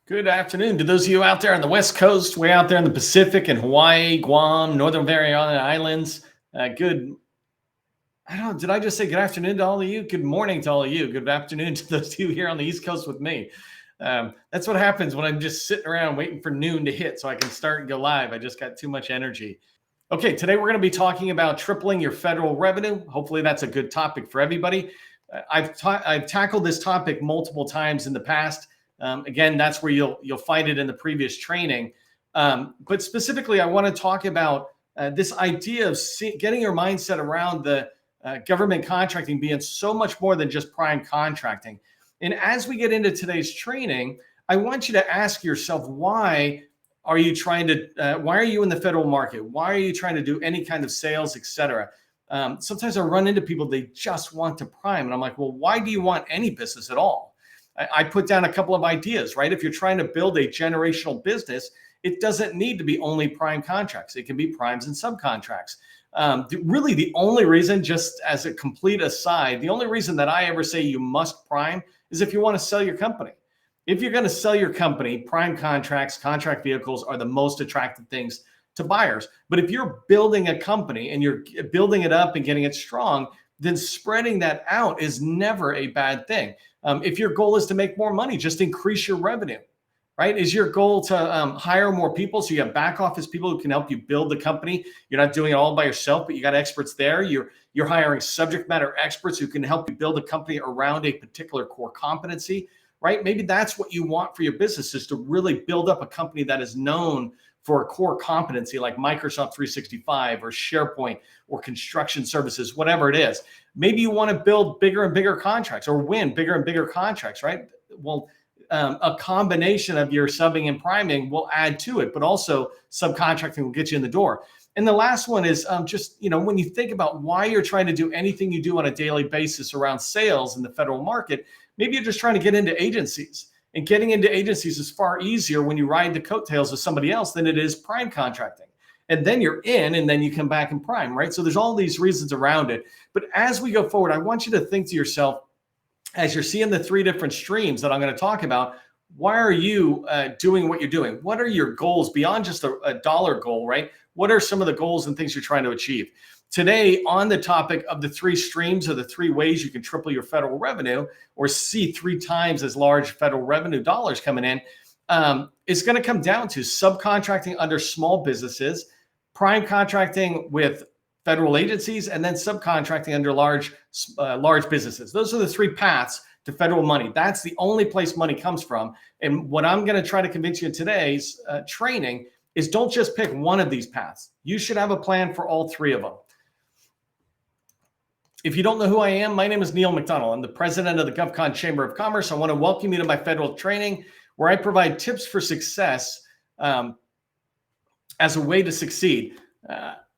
Good afternoon to those of you out there on the West Coast, way out there in the Pacific and Hawaii, Guam, Northern Mariana Islands. Good. I don't know. Did I just say good afternoon to all of you? Good morning to all of you. Good afternoon to those of you here on the East Coast with me. That's what happens when I'm just sitting around waiting for noon to hit so I can start and go live. I just got too much energy. Okay, today we're going to be talking about tripling your federal revenue. Hopefully that's a good topic for everybody. I've tackled this topic multiple times in the past. Again, that's where you'll find it in the previous training. But specifically, I want to talk about this idea of getting your mindset around the government contracting being so much more than just prime contracting. And as we get into today's training, I want you to ask yourself, why are you in the federal market? Why are you trying to do any kind of sales, et cetera? Sometimes I run into people, they just want to prime. And I'm like, well, why do you want any business at all? I put down a couple of ideas, right? If you're trying to build a generational business, it doesn't need to be only prime contracts. It can be primes and subcontracts. Really, the only reason, just as a complete aside, the only reason that I ever say you must prime is if you want to sell your company. If you're going to sell your company, prime contracts, contract vehicles are the most attractive things to buyers. But if you're building a company and you're building it up and getting it strong, then spreading that out is never a bad thing. If your goal is to make more money, just increase your revenue, right? Is your goal to hire more people so you have back office people who can help you build the company? You're not doing it all by yourself, but you got experts there. You're hiring subject matter experts who can help you build a company around a particular core competency, right? Maybe that's what you want for your business, is to really build up a company that is known for a core competency like Microsoft 365 or SharePoint or construction services, whatever it is. Maybe you want to build bigger and bigger contracts or win bigger and bigger contracts, right? Well, a combination of your subbing and priming will add to it, but also subcontracting will get you in the door. And the last one is when you think about why you're trying to do anything you do on a daily basis around sales in the federal market, maybe you're just trying to get into agencies. And getting into agencies is far easier when you ride the coattails of somebody else than it is prime contracting. And then you're in, and then you come back and prime, right? So there's all these reasons around it. But as we go forward, I want you to think to yourself, as you're seeing the three different streams that I'm going to talk about, why are you doing what you're doing? What are your goals beyond just a dollar goal, right? What are some of the goals and things you're trying to achieve? Today, on the topic of the three streams or the three ways you can triple your federal revenue or see 3 times as large federal revenue dollars coming in, it's going to come down to subcontracting under small businesses, prime contracting with federal agencies, and then subcontracting under large businesses. Those are the 3 paths to federal money. That's the only place money comes from. And what I'm going to try to convince you in today's training is don't just pick one of these paths. You should have a plan for all 3 of them. If you don't know who I am, my name is Neil McDonald. I'm the president of the GovCon Chamber of Commerce. I want to welcome you to my federal training where I provide tips for success as a way to succeed.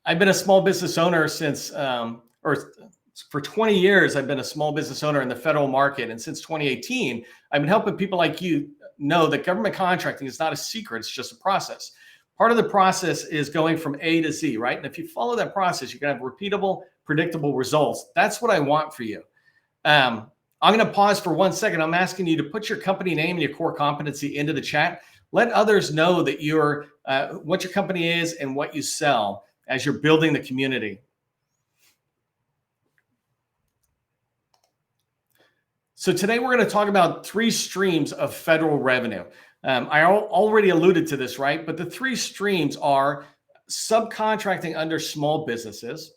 I've been a small business owner for 20 years. I've been a small business owner in the federal market. And since 2018, I've been helping people like you know that government contracting is not a secret. It's just a process. Part of the process is going from A to Z, right? And if you follow that process, you can have repeatable, predictable results. That's what I want for you. I'm going to pause for 1 second. I'm asking you to put your company name and your core competency into the chat. Let others know that what your company is and what you sell as you're building the community. So today we're going to talk about 3 streams of federal revenue. I already alluded to this, right? But the 3 streams are subcontracting under small businesses,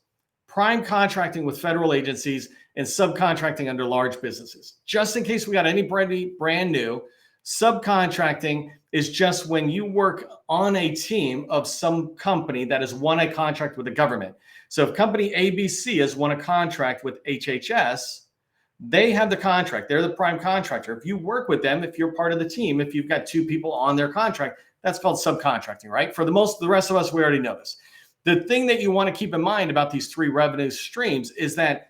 prime contracting with federal agencies, and subcontracting under large businesses. Just in case we got anybody brand new, subcontracting is just when you work on a team of some company that has won a contract with the government. So if company ABC has won a contract with HHS, they have the contract. They're the prime contractor. If you work with them, if you're part of the team, if you've got 2 people on their contract, that's called subcontracting, right? For the rest of us, we already know this. The thing that you want to keep in mind about these 3 revenue streams is that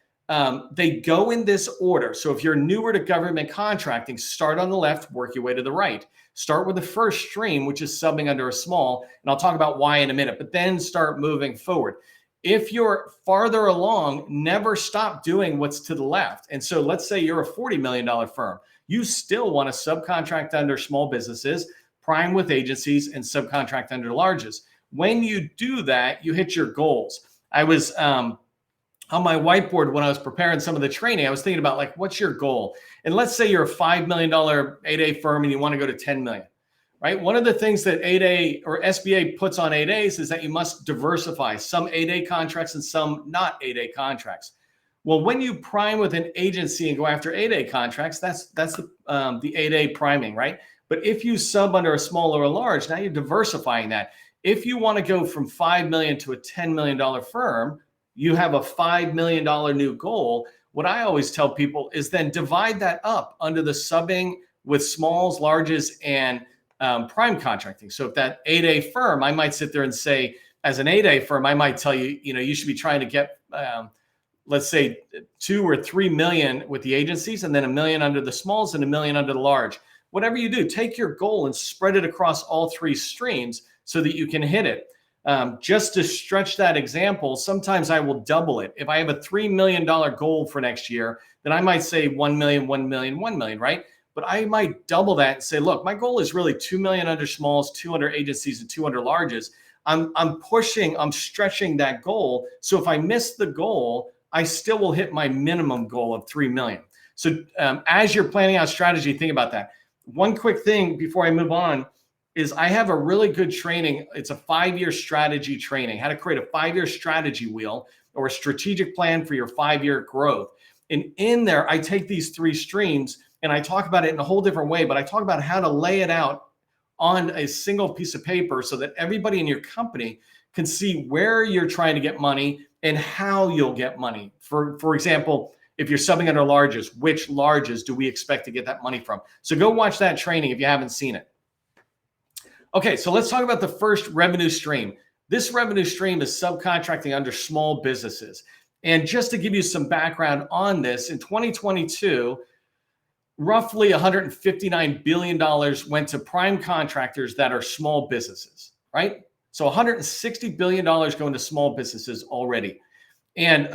they go in this order. So if you're newer to government contracting, start on the left, work your way to the right. Start with the first stream, which is subbing under a small, and I'll talk about why in a minute, but then start moving forward. If you're farther along, never stop doing what's to the left. And so let's say you're a $40 million firm. You still want to subcontract under small businesses, prime with agencies, and subcontract under larges. When you do that, you hit your goals. I was on my whiteboard when I was preparing some of the training, I was thinking about like, what's your goal? And let's say you're a $5 million 8A firm and you want to go to 10 million, right? One of the things that 8A or SBA puts on 8As is that you must diversify some 8A contracts and some not 8A contracts. Well, when you prime with an agency and go after 8A contracts, that's the 8A priming, right? But if you sub under a small or a large, now you're diversifying that. If you want to go from 5 million to a $10 million firm, you have a $5 million new goal. What I always tell people is then divide that up under the subbing with smalls, larges, and prime contracting. So if that 8A firm, I might sit there and say, as an 8A firm, I might tell you, you should be trying to get, let's say 2 or 3 million with the agencies, and then $1 million under the smalls and $1 million under the large. Whatever you do, take your goal and spread it across all 3 streams so that you can hit it. Just to stretch that example, sometimes I will double it. If I have a $3 million goal for next year, then I might say 1 million, 1 million, 1 million, right? But I might double that and say, look, my goal is really 2 million under smalls, 200 agencies, and 200 larges. I'm stretching that goal. So if I miss the goal, I still will hit my minimum goal of 3 million. So as you're planning out strategy, think about that. One quick thing before I move on is I have a really good training. It's a 5-year strategy training, how to create a 5-year strategy wheel or a strategic plan for your 5-year growth. And in there, I take these 3 streams and I talk about it in a whole different way, but I talk about how to lay it out on a single piece of paper so that everybody in your company can see where you're trying to get money and how you'll get money. For example, if you're subbing under larges, which larges do we expect to get that money from? So go watch that training if you haven't seen it. Okay, so let's talk about the first revenue stream. This revenue stream is subcontracting under small businesses. And just to give you some background on this, in 2022, roughly $159 billion went to prime contractors that are small businesses, right? So $160 billion going to small businesses already. And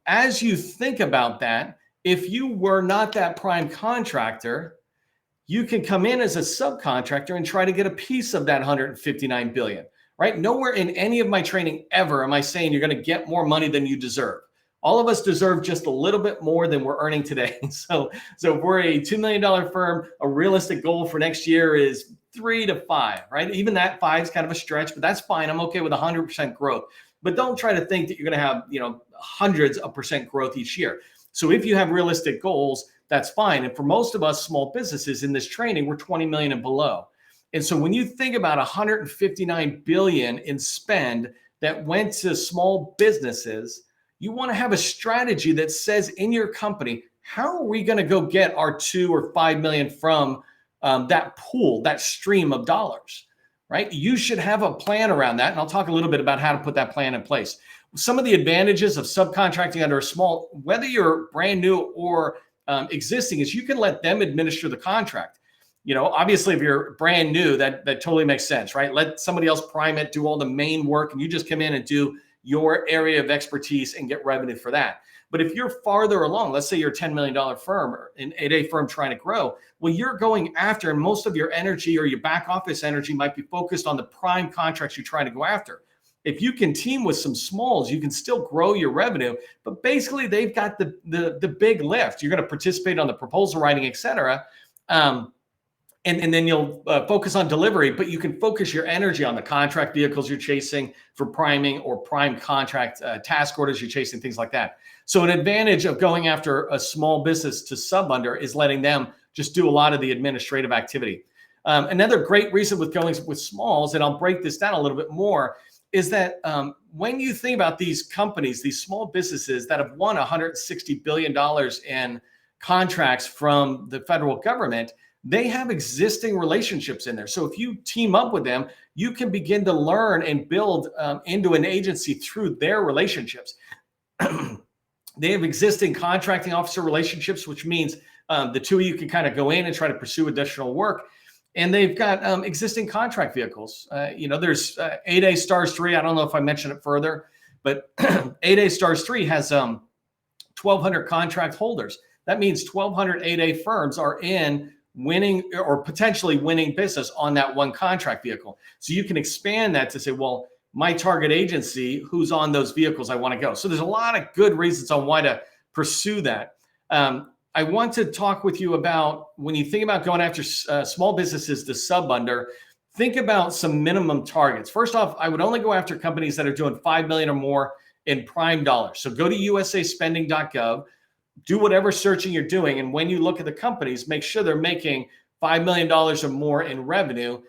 as you think about that, if you were not that prime contractor, you can come in as a subcontractor and try to get a piece of that $159 billion, right? Nowhere in any of my training ever am I saying you're going to get more money than you deserve. All of us deserve just a little bit more than we're earning today. So if we're a $2 million firm, a realistic goal for next year is 3 to 5, right? Even that 5 is kind of a stretch, but that's fine. I'm okay with 100% growth. But don't try to think that you're going to have, hundreds of percent growth each year. So if you have realistic goals, that's fine. And for most of us small businesses in this training, we're 20 million and below. And so when you think about 159 billion in spend that went to small businesses, you want to have a strategy that says in your company, how are we going to go get our 2 or 5 million from that pool, that stream of dollars, right? You should have a plan around that. And I'll talk a little bit about how to put that plan in place. Some of the advantages of subcontracting under a small, whether you're brand new or existing, is you can let them administer the contract. Obviously, if you're brand new, that totally makes sense, right? Let somebody else prime it, do all the main work, and you just come in and do your area of expertise and get revenue for that. But if you're farther along, let's say you're a $10 million firm or an 8A firm trying to grow, well, you're going after, and most of your energy or your back office energy might be focused on the prime contracts you're trying to go after. If you can team with some smalls, you can still grow your revenue, but basically they've got the big lift. You're going to participate on the proposal writing, et cetera. And then you'll focus on delivery, but you can focus your energy on the contract vehicles you're chasing for priming or prime contract task orders you're chasing, things like that. So an advantage of going after a small business to sub under is letting them just do a lot of the administrative activity. Another great reason with going with smalls, and I'll break this down a little bit more, is that when you think about these companies, these small businesses that have won $160 billion in contracts from the federal government, they have existing relationships in there. So if you team up with them, you can begin to learn and build into an agency through their relationships. They have existing contracting officer relationships, which means the two of you can kind of go in and try to pursue additional work. And they've got existing contract vehicles. There's 8A Stars 3. I don't know if I mentioned it further, but 8A Stars 3 has 1,200 contract holders. That means 1,200 8A firms are in winning or potentially winning business on that one contract vehicle. So you can expand that to say, well, my target agency, who's on those vehicles I want to go. So there's a lot of good reasons on why to pursue that. I want to talk with you about when you think about going after small businesses to sub under, think about some minimum targets. First off, I would only go after companies that are doing 5 million or more in prime dollars. So go to usaspending.gov, do whatever searching you're doing. And when you look at the companies, make sure they're making $5 million or more in revenue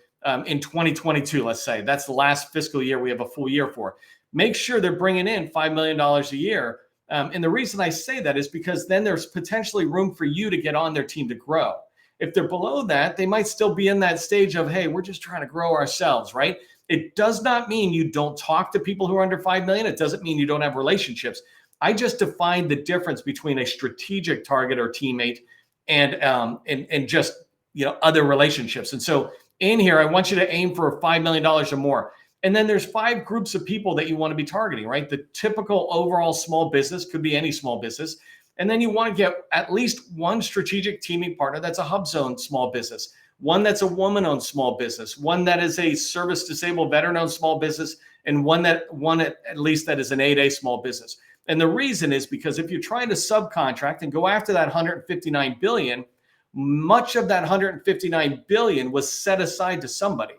in 2022, let's say. That's the last fiscal year we have a full year for. Make sure they're bringing in $5 million a year. And the reason I say that is because then there's potentially room for you to get on their team to grow. If they're below that, they might still be in that stage of, hey, we're just trying to grow ourselves, right? It does not mean you don't talk to people who are under 5 million. It doesn't mean you don't have relationships. I just defined the difference between a strategic target or teammate and just other relationships. And so in here, I want you to aim for $5 million or more. And then there's 5 groups of people that you want to be targeting, right? The typical overall small business could be any small business. And then you want to get at least one strategic teaming partner that's a HubZone small business, one that's a woman-owned small business, one that is a service-disabled veteran-owned small business, and one at least that is an 8A small business. And the reason is because if you're trying to subcontract and go after that 159 billion, much of that 159 billion was set aside to somebody.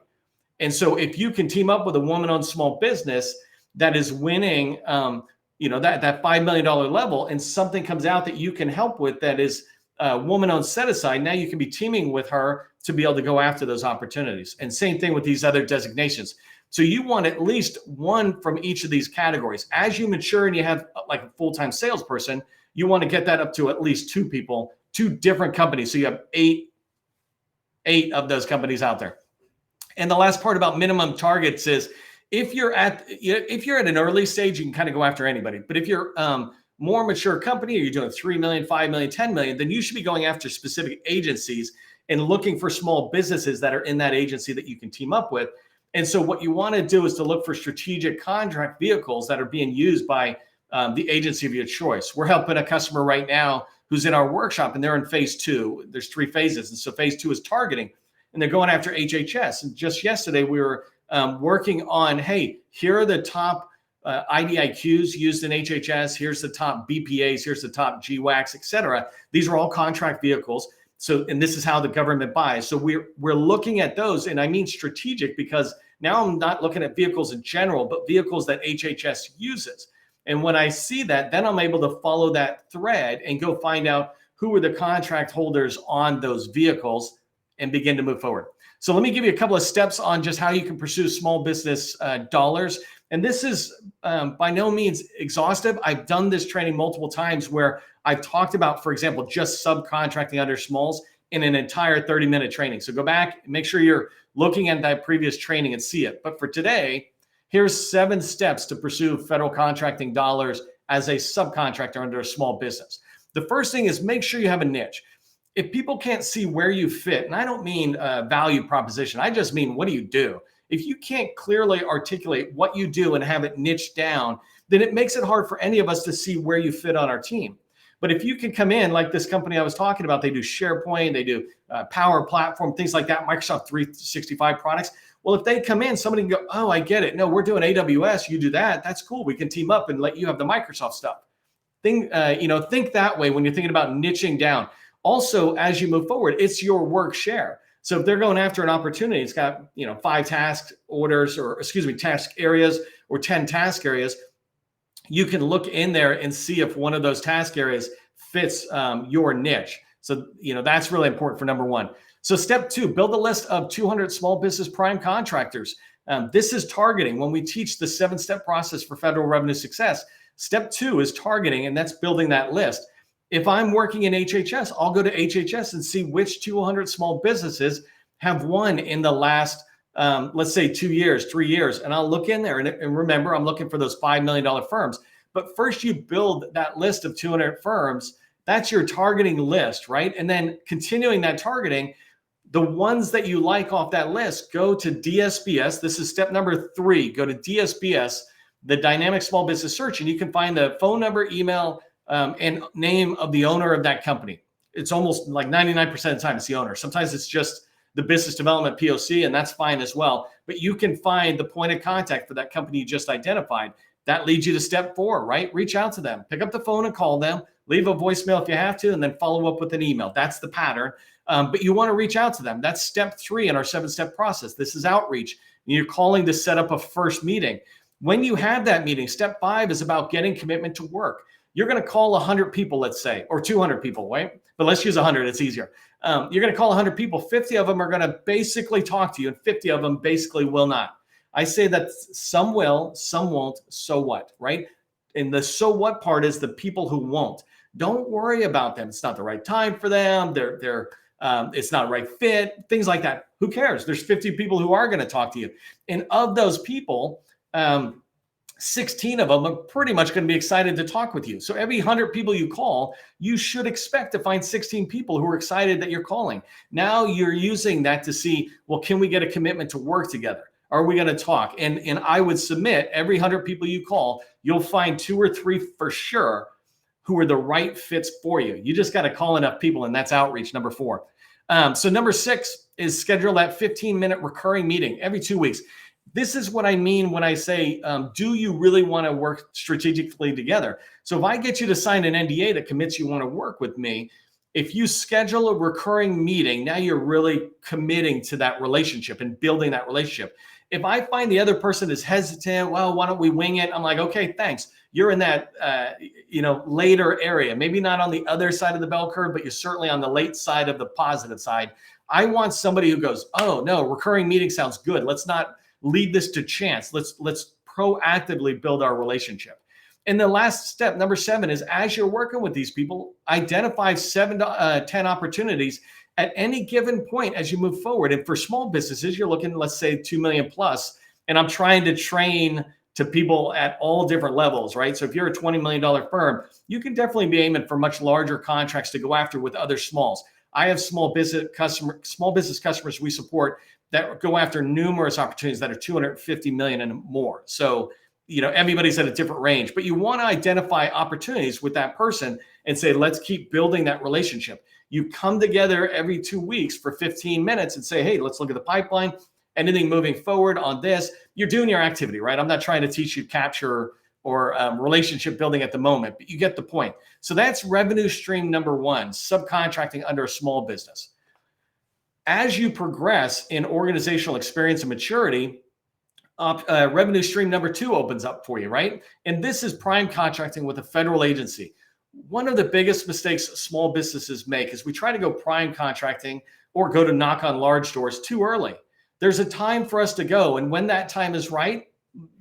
And so if you can team up with a woman-owned small business that is winning, that $5 million level, and something comes out that you can help with that is woman-owned set aside, now you can be teaming with her to be able to go after those opportunities. And same thing with these other designations. So you want at least one from each of these categories. As you mature and you have like a full-time salesperson, you want to get that up to at least 2 people, 2 different companies. So you have eight of those companies out there. And the last part about minimum targets is if you're at an early stage, you can kind of go after anybody. But if you're more mature company, or you're doing 3 million, 5 million, 10 million, then you should be going after specific agencies and looking for small businesses that are in that agency that you can team up with. And so what you want to do is to look for strategic contract vehicles that are being used by the agency of your choice. We're helping a customer right now who's in our workshop, and they're in phase 2. There's 3 phases. And so phase 2 is targeting, and they're going after HHS. And just yesterday, we were working on, hey, here are the top IDIQs used in HHS. Here's the top BPAs. Here's the top GWACs, et cetera. These are all contract vehicles. So, and this is how the government buys. So we're looking at those, and I mean strategic, because now I'm not looking at vehicles in general, but vehicles that HHS uses. And when I see that, then I'm able to follow that thread and go find out who are the contract holders on those vehicles and begin to move forward. So let me give you a couple of steps on just how you can pursue small business dollars. And this is by no means exhaustive. I've done this training multiple times where I've talked about, for example, just subcontracting under smalls in an entire 30-minute training. So go back, make sure you're looking at that previous training and see it. But for today, here's 7 steps to pursue federal contracting dollars as a subcontractor under a small business. The first thing is make sure you have a niche. If people can't see where you fit, and I don't mean value proposition, I just mean what do you do? If you can't clearly articulate what you do and have it niched down, then it makes it hard for any of us to see where you fit on our team. But if you can come in like this company I was talking about, they do SharePoint, they do Power Platform, things like that, Microsoft 365 products. Well, if they come in, somebody can go, oh, I get it. No, we're doing AWS. You do that. That's cool. We can team up and let you have the Microsoft stuff. Think that way when you're thinking about niching down. Also, as you move forward, it's your work share. So if they're going after an opportunity, it's got 5 task areas or 10 task areas. You can look in there and see if one of those task areas fits your niche. So that's really important for number 1. So step 2, build a list of 200 small business prime contractors. This is targeting. When we teach the 7-step process for federal revenue success, step 2 is targeting, and that's building that list. If I'm working in HHS, I'll go to HHS and see which 200 small businesses have won in the last, let's say 2 years, 3 years. And I'll look in there and remember, I'm looking for those $5 million firms. But first you build that list of 200 firms. That's your targeting list, right? And then continuing that targeting, the ones that you like off that list, go to DSBS. This is step number 3. Go to DSBS, the Dynamic Small Business Search, and you can find the phone number, email, and name of the owner of that company. It's almost like 99% of the time it's the owner. Sometimes it's just the business development POC, and that's fine as well. But you can find the point of contact for that company you just identified. That leads you to step 4, right? Reach out to them, pick up the phone and call them, leave a voicemail if you have to, and then follow up with an email. That's the pattern. But you want to reach out to them. That's step 3 in our 7-step process. This is outreach. You're calling to set up a first meeting. When you have that meeting, step 5 is about getting commitment to work. You're going to call 100 people, let's say, or 200 people, right? But let's use 100. It's easier. You're going to call 100 people. 50 of them are going to basically talk to you, and 50 of them basically will not. I say that some will, some won't. So what, right? And the so what part is the people who won't. Don't worry about them. It's not the right time for them. It's not the right fit. Things like that. Who cares? There's 50 people who are going to talk to you, and of those people, 16 of them are pretty much going to be excited to talk with you. So every 100 people you call, you should expect to find 16 people who are excited that you're calling. Now you're using that to see, well, can we get a commitment to work together? Are we going to talk? And I would submit every 100 people you call, you'll find 2 or 3 for sure who are the right fits for you. You just got to call enough people, and that's outreach, number 4. So number 6 is schedule that 15-minute recurring meeting every 2 weeks. This is what I mean when I say, do you really want to work strategically together? So if I get you to sign an NDA that commits you want to work with me, if you schedule a recurring meeting, now you're really committing to that relationship and building that relationship. If I find the other person is hesitant, well, why don't we wing it? I'm like, okay, thanks. You're in that, later area, maybe not on the other side of the bell curve, but you're certainly on the late side of the positive side. I want somebody who goes, oh no, recurring meeting sounds good. Let's not leave this to chance. Let's proactively build our relationship. And the last step, number 7, is as you're working with these people, identify 7 to 10 opportunities at any given point as you move forward. And for small businesses, you're looking, let's say 2 million plus, and I'm trying to train to people at all different levels, right? So if you're a $20 million firm, you can definitely be aiming for much larger contracts to go after with other smalls. I have small business customers we support that go after numerous opportunities that are 250 million and more. So, everybody's at a different range, but you want to identify opportunities with that person and say, let's keep building that relationship. You come together every 2 weeks for 15 minutes and say, hey, let's look at the pipeline, anything moving forward on this. You're doing your activity, right? I'm not trying to teach you capture or relationship building at the moment, but you get the point. So that's revenue stream number 1, subcontracting under a small business. As you progress in organizational experience and maturity, revenue stream number 2 opens up for you, right? And this is prime contracting with a federal agency. One of the biggest mistakes small businesses make is we try to go prime contracting or go to knock on large doors too early. There's a time for us to go, and when that time is right,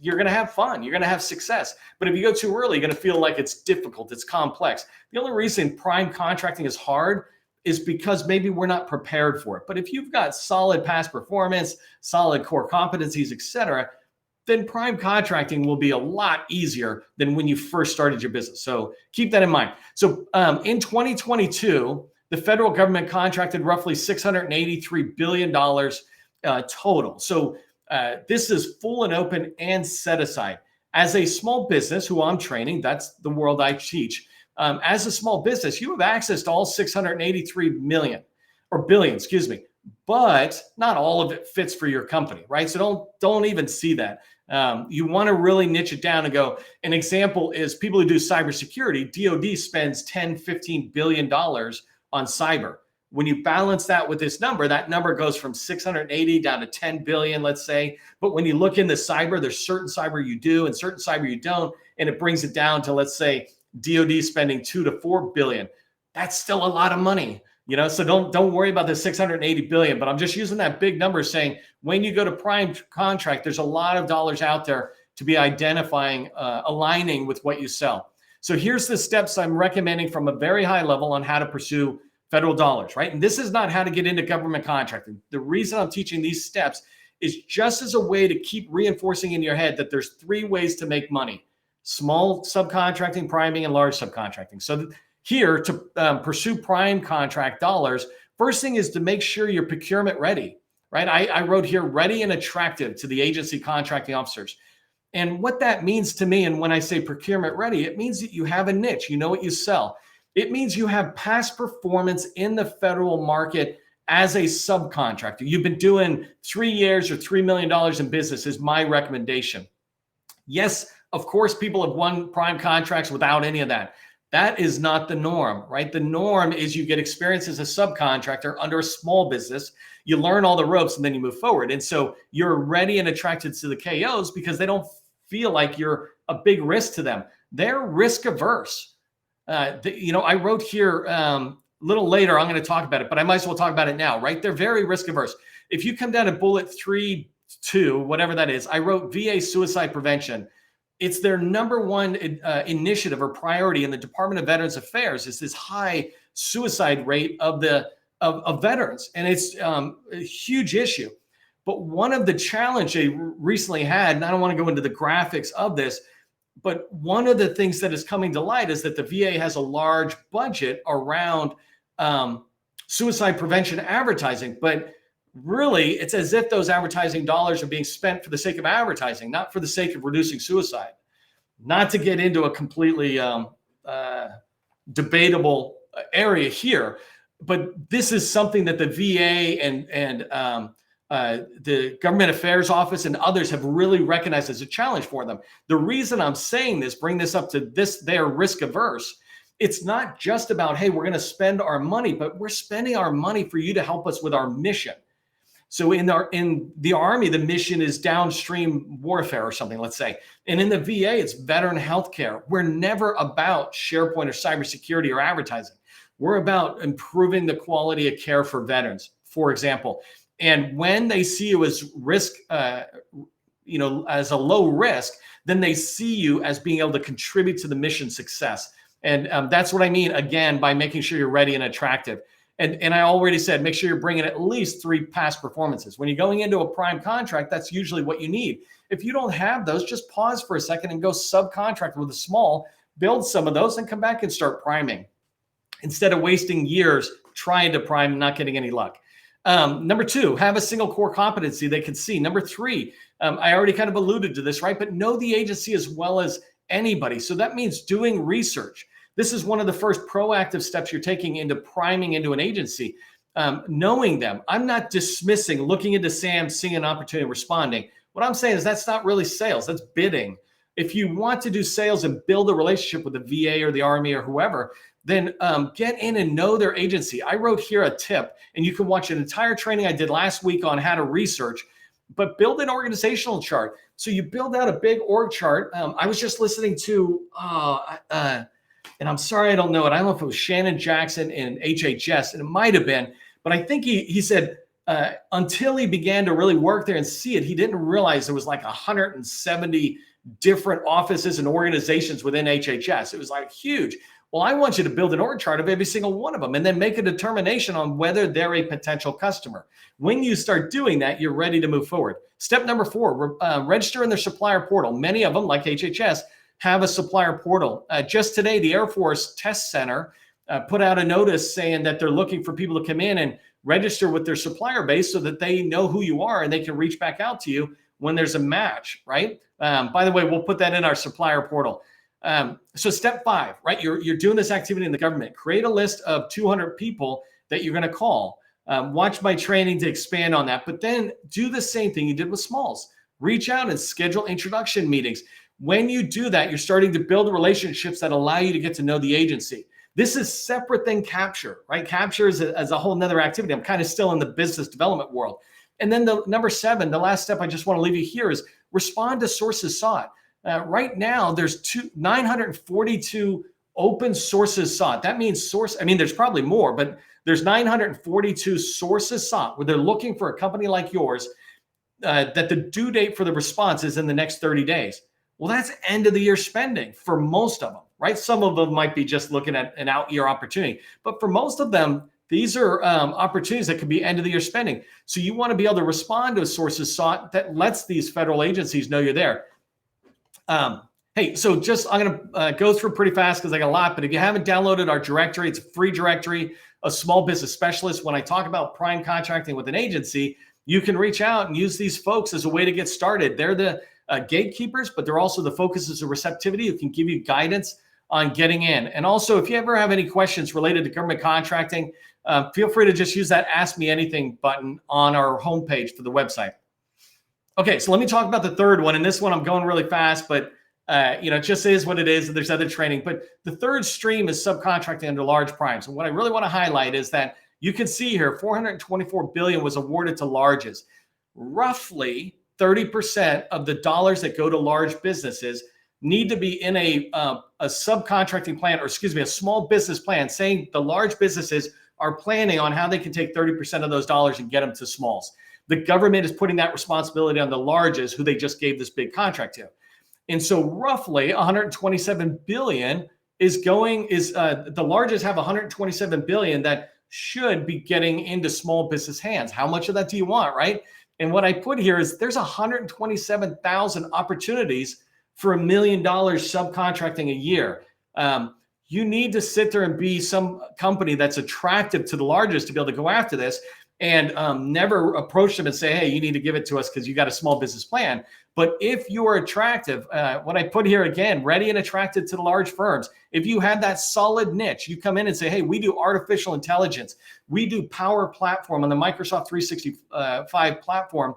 you're going to have fun. You're going to have success. But if you go too early, you're going to feel like it's difficult. It's complex. The only reason prime contracting is hard is because maybe we're not prepared for it. But if you've got solid past performance, solid core competencies, et cetera, then prime contracting will be a lot easier than when you first started your business. So keep that in mind. So in 2022, the federal government contracted roughly $683 billion total. So this is full and open and set aside. As a small business who I'm training, that's the world I teach. As a small business, you have access to all 683 million or billion, excuse me, but not all of it fits for your company, right? So don't even see that. You want to really niche it down and go. An example is people who do cybersecurity. DoD spends $10-15 billion on cyber. When you balance that with this number, that number goes from 680 down to 10 billion, let's say. But when you look into cyber, there's certain cyber you do and certain cyber you don't, and it brings it down to, let's say, DoD spending 2 to 4 billion. That's still a lot of money, so don't worry about the 680 billion, but I'm just using that big number saying when you go to prime contract, there's a lot of dollars out there to be identifying, aligning with what you sell. So here's the steps I'm recommending from a very high level on how to pursue federal dollars, right? And this is not how to get into government contracting. The reason I'm teaching these steps is just as a way to keep reinforcing in your head that there's 3 ways to make money: small subcontracting, priming, and large subcontracting. So here to pursue prime contract dollars, first thing is to make sure you're procurement ready, right? I wrote here, ready and attractive to the agency contracting officers. And what that means to me, and when I say procurement ready, it means that you have a niche, you know what you sell. It means you have past performance in the federal market as a subcontractor. You've been doing 3 years or $3 million in business is my recommendation. Yes, of course, people have won prime contracts without any of that. That is not the norm, right? The norm is you get experience as a subcontractor under a small business, you learn all the ropes, and then you move forward. And so you're ready and attracted to the KOs because they don't feel like you're a big risk to them. They're risk averse. I wrote here a little later, I'm going to talk about it, but I might as well talk about it now, right? They're very risk averse. If you come down to bullet 3.2, whatever that is, I wrote VA suicide prevention. It's their number one initiative or priority in the Department of Veterans Affairs is this high suicide rate of veterans. And it's a huge issue. But one of the challenges they recently had, and I don't want to go into the graphics of this, but one of the things that is coming to light is that the VA has a large budget around suicide prevention advertising. But really, it's as if those advertising dollars are being spent for the sake of advertising, not for the sake of reducing suicide. Not to get into a completely debatable area here, but this is something that the VA and the Government Affairs Office and others have really recognized as a challenge for them. The reason I'm saying this, bring this up to this, they're risk averse. It's not just about, hey, we're going to spend our money, but we're spending our money for you to help us with our mission. So in the Army, the mission is downstream warfare or something, let's say. And in the VA, it's veteran healthcare. We're never about SharePoint or cybersecurity or advertising. We're about improving the quality of care for veterans, for example. And when they see you as risk, as a low risk, then they see you as being able to contribute to the mission success. And that's what I mean, again, by making sure you're ready and attractive. And I already said, make sure you're bringing at least 3 past performances. When you're going into a prime contract, that's usually what you need. If you don't have those, just pause for a second and go subcontract with a small, build some of those and come back and start priming instead of wasting years trying to prime and not getting any luck. Number 2, have a single core competency they can see. Number 3, I already kind of alluded to this, right? But know the agency as well as anybody. So that means doing research. This is one of the first proactive steps you're taking into priming into an agency, knowing them. I'm not dismissing, looking into SAM, seeing an opportunity, responding. What I'm saying is that's not really sales, that's bidding. If you want to do sales and build a relationship with the VA or the Army or whoever, then get in and know their agency. I wrote here a tip, and you can watch an entire training I did last week on how to research, but build an organizational chart. So you build out a big org chart. I was just listening to, and I'm sorry I don't know it. I don't know if it was Shannon Jackson in HHS, and it might have been, but I think he said until he began to really work there and see it, he didn't realize there was like 170 different offices and organizations within HHS. It was like huge. Well, I want you to build an org chart of every single one of them and then make a determination on whether they're a potential customer. When you start doing that, you're ready to move forward. Step number 4, register in their supplier portal. Many of them, like HHS, have a supplier portal. Just today, the Air Force Test Center put out a notice saying that they're looking for people to come in and register with their supplier base so that they know who you are and they can reach back out to you when there's a match, right? By the way, we'll put that in our supplier portal. So step 5, right? You're doing this activity in the government. Create a list of 200 people that you're going to call. Watch my training to expand on that, but then do the same thing you did with smalls. Reach out and schedule introduction meetings. When you do that, you're starting to build relationships that allow you to get to know the agency. This is separate than capture, right? Capture is a whole nother activity. I'm kind of still in the business development world. And then the number 7, the last step I just want to leave you here is respond to sources sought. Right now, there's 942 open sources sought. That means there's probably more, but there's 942 sources sought where they're looking for a company like yours that the due date for the response is in the next 30 days. Well, that's end of the year spending for most of them, right? Some of them might be just looking at an out year opportunity, but for most of them, these are opportunities that could be end of the year spending. So you want to be able to respond to sources sought that lets these federal agencies know you're there. Hey, so I'm going to go through pretty fast because I got a lot, but if you haven't downloaded our directory, it's a free directory, a small business specialist. When I talk about prime contracting with an agency, you can reach out and use these folks as a way to get started. They're the gatekeepers, but they're also the focuses of receptivity who can give you guidance on getting in. And also, if you ever have any questions related to government contracting, feel free to just use that Ask Me Anything button on our homepage for the website. Okay, so let me talk about the third one. And this one I'm going really fast, but it just is what it is. And there's other training. But the third stream is subcontracting under large primes. And what I really want to highlight is that you can see here, $424 billion was awarded to larges. Roughly 30% of the dollars that go to large businesses need to be in a subcontracting plan, or excuse me, a small business plan, saying the large businesses are planning on how they can take 30% of those dollars and get them to smalls. The government is putting that responsibility on the larges, who they just gave this big contract to. And so roughly 127 billion the largest have 127 billion that should be getting into small business hands. How much of that do you want, right? And what I put here is there's 127,000 opportunities for $1 million subcontracting a year. You need to sit there and be some company that's attractive to the largest to be able to go after this, and never approach them and say, hey, you need to give it to us because you got a small business plan. But if you are attractive, what I put here again, ready and attracted to the large firms, if you have that solid niche, you come in and say, hey, we do artificial intelligence, we do Power Platform on the Microsoft 365 platform,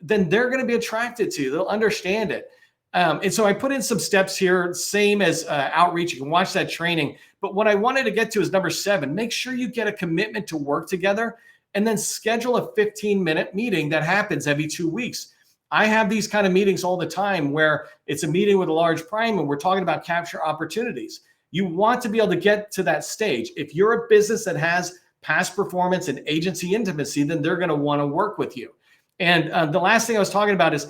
then they're going to be attracted to you. They'll understand it. And so I put in some steps here, same as outreach. You can watch that training. But what I wanted to get to is number 7. Make sure you get a commitment to work together, and then schedule a 15-minute meeting that happens every 2 weeks. I have these kind of meetings all the time where it's a meeting with a large prime and we're talking about capture opportunities. You want to be able to get to that stage. If you're a business that has past performance and agency intimacy, then they're going to want to work with you. And the last thing I was talking about is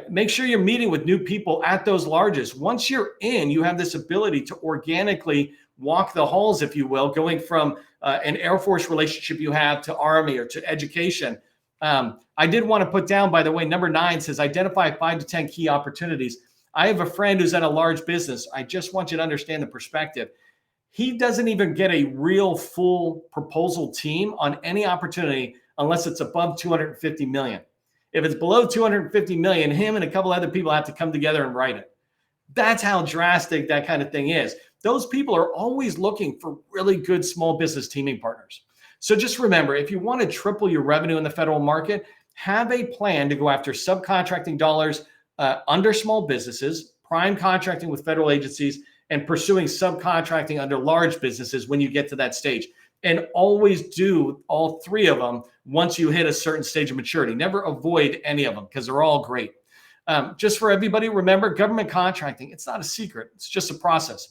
make sure you're meeting with new people at those largest. Once you're in, you have this ability to organically walk the halls, if you will, going from an Air Force relationship you have to Army or to education. I did want to put down, by the way, number 9 says identify 5 to 10 key opportunities. I have a friend who's at a large business. I just want you to understand the perspective. He doesn't even get a real full proposal team on any opportunity unless it's above 250 million. If it's below 250 million, him and a couple other people have to come together and write it. That's how drastic that kind of thing is. Those people are always looking for really good small business teaming partners. So just remember, if you want to triple your revenue in the federal market, have a plan to go after subcontracting dollars under small businesses, prime contracting with federal agencies, and pursuing subcontracting under large businesses when you get to that stage. And always do all 3 of them once you hit a certain stage of maturity. Never avoid any of them because they're all great. Just for everybody, remember, government contracting, it's not a secret. It's just a process.